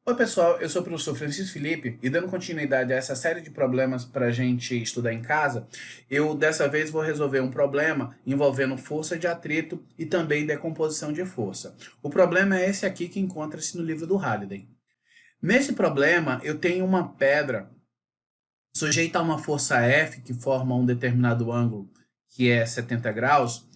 Oi pessoal, eu sou o professor Francisco Felipe e dando continuidade a essa série de problemas para a gente estudar em casa, eu dessa vez vou resolver um problema envolvendo força de atrito e também decomposição de força. O problema é esse aqui que encontra-se no livro do Halliday. Nesse problema, eu tenho uma pedra sujeita a uma força F que forma um determinado ângulo que é 70 graus,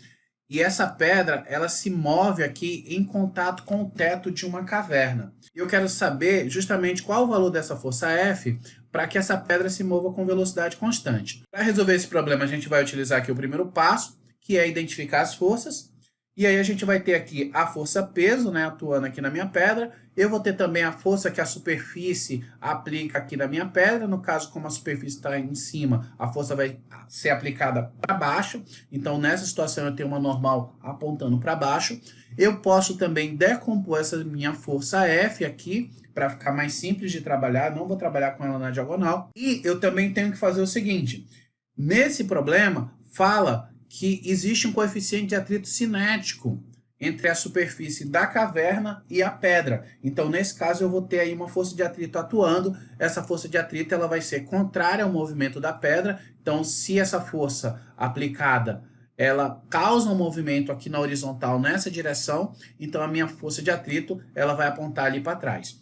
e essa pedra, ela se move aqui em contato com o teto de uma caverna. Eu quero saber justamente qual o valor dessa força F para que essa pedra se mova com velocidade constante. Para resolver esse problema, a gente vai utilizar aqui o primeiro passo, que é identificar as forças. E aí a gente vai ter aqui a força peso, né, atuando aqui na minha pedra. Eu vou ter também a força que a superfície aplica aqui na minha pedra. No caso, como a superfície está em cima, a força vai ser aplicada para baixo. Então, nessa situação, eu tenho uma normal apontando para baixo. Eu posso também decompor essa minha força F aqui, para ficar mais simples de trabalhar. Não vou trabalhar com ela na diagonal. E eu também tenho que fazer o seguinte. Nesse problema, fala que existe um coeficiente de atrito cinético entre a superfície da caverna e a pedra. Então, nesse caso, eu vou ter aí uma força de atrito atuando. Essa força de atrito ela vai ser contrária ao movimento da pedra. Então, se essa força aplicada ela causa um movimento aqui na horizontal nessa direção, então a minha força de atrito ela vai apontar ali para trás.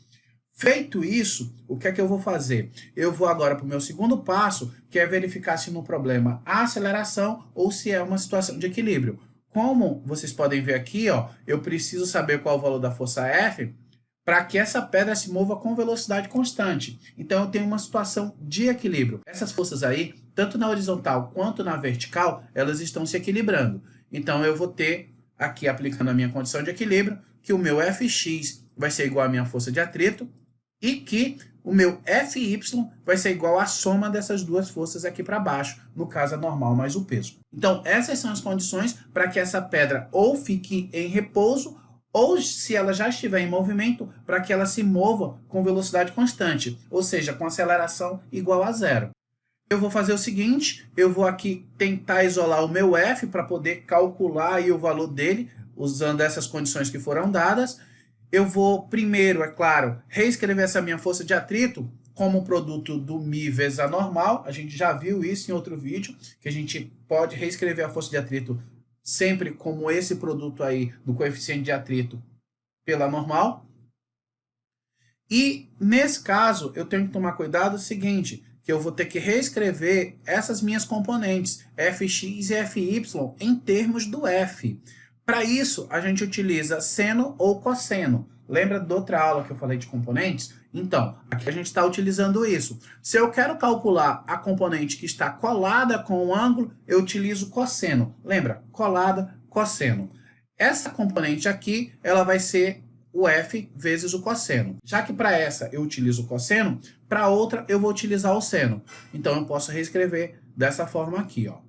Feito isso, o que é que eu vou fazer? Eu vou agora para o meu segundo passo, que é verificar se no problema há aceleração ou se é uma situação de equilíbrio. Como vocês podem ver aqui, ó, eu preciso saber qual é o valor da força F para que essa pedra se mova com velocidade constante. Então eu tenho uma situação de equilíbrio. Essas forças aí, tanto na horizontal quanto na vertical, elas estão se equilibrando. Então eu vou ter aqui, aplicando a minha condição de equilíbrio, que o meu Fx vai ser igual à minha força de atrito, e que o meu Fy vai ser igual à soma dessas duas forças aqui para baixo, no caso a normal mais o peso. Então, essas são as condições para que essa pedra ou fique em repouso, ou se ela já estiver em movimento, para que ela se mova com velocidade constante, ou seja, com aceleração igual a zero. Eu vou fazer o seguinte, eu vou aqui tentar isolar o meu F para poder calcular aí o valor dele, usando essas condições que foram dadas. Eu vou primeiro, é claro, reescrever essa minha força de atrito como produto do μ vezes a normal. A gente já viu isso em outro vídeo, que a gente pode reescrever a força de atrito sempre como esse produto aí do coeficiente de atrito pela normal. E nesse caso, eu tenho que tomar cuidado o seguinte, que eu vou ter que reescrever essas minhas componentes, Fx e Fy, em termos do F. Para isso, a gente utiliza seno ou cosseno. Lembra da outra aula que eu falei de componentes? Então, aqui a gente está utilizando isso. Se eu quero calcular a componente que está colada com o ângulo, eu utilizo cosseno. Lembra? Colada, cosseno. Essa componente aqui, ela vai ser o F vezes o cosseno. Já que para essa eu utilizo o cosseno, para outra eu vou utilizar o seno. Então eu posso reescrever dessa forma aqui, ó.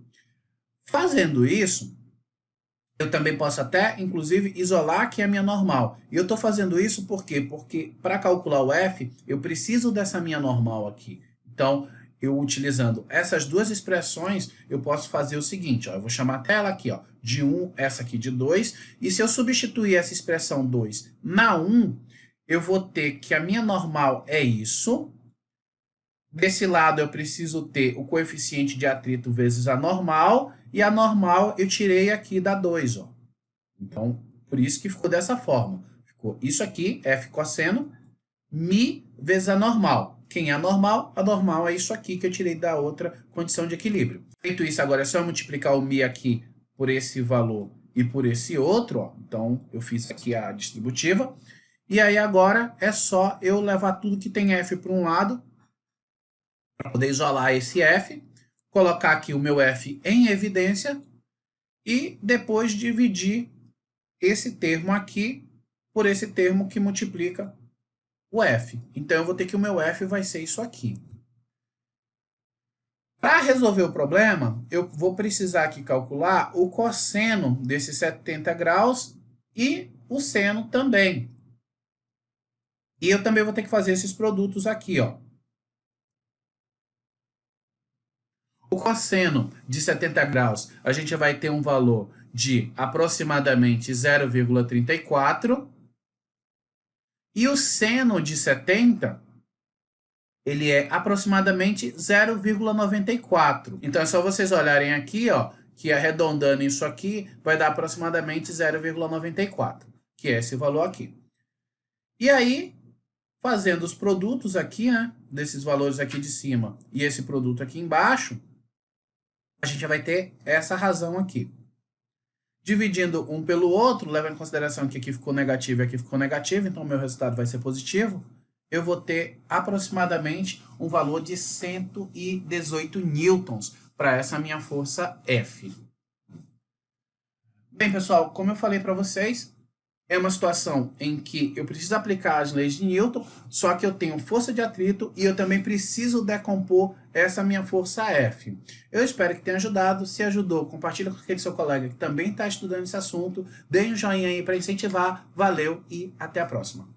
Fazendo isso, eu também posso até, inclusive, isolar aqui a minha normal. E eu estou fazendo isso por quê? Porque para calcular o F, eu preciso dessa minha normal aqui. Então, eu utilizando essas duas expressões, eu posso fazer o seguinte, ó, eu vou chamar até ela aqui, ó, de 1, essa aqui de 2, e se eu substituir essa expressão 2 na 1, eu vou ter que a minha normal é isso. Desse lado eu preciso ter o coeficiente de atrito vezes a normal, e a normal eu tirei aqui da 2, ó. Então, por isso que ficou dessa forma. Ficou isso aqui, F cosseno, μ vezes a normal. Quem é a normal? A normal é isso aqui que eu tirei da outra condição de equilíbrio. Feito isso, agora é só multiplicar o μ aqui por esse valor e por esse outro, ó. Então, eu fiz aqui a distributiva. E aí agora é só eu levar tudo que tem F para um lado, para poder isolar esse F, colocar aqui o meu F em evidência e depois dividir esse termo aqui por esse termo que multiplica o F. Então, eu vou ter que o meu F vai ser isso aqui. Para resolver o problema, eu vou precisar aqui calcular o cosseno desses 70 graus e o seno também. E eu também vou ter que fazer esses produtos aqui, ó. O cosseno de 70 graus, a gente vai ter um valor de aproximadamente 0,34. E o seno de 70, ele é aproximadamente 0,94. Então é só vocês olharem aqui, ó, que arredondando isso aqui vai dar aproximadamente 0,94, que é esse valor aqui. E aí, fazendo os produtos aqui, né, desses valores aqui de cima e esse produto aqui embaixo, a gente vai ter essa razão aqui. Dividindo um pelo outro, levando em consideração que aqui ficou negativo e aqui ficou negativo, então o meu resultado vai ser positivo, eu vou ter aproximadamente um valor de 118 newtons para essa minha força F. Bem, pessoal, como eu falei para vocês, é uma situação em que eu preciso aplicar as leis de Newton, só que eu tenho força de atrito e eu também preciso decompor essa minha força F. Eu espero que tenha ajudado. Se ajudou, compartilha com aquele seu colega que também está estudando esse assunto. Dê um joinha aí para incentivar. Valeu e até a próxima.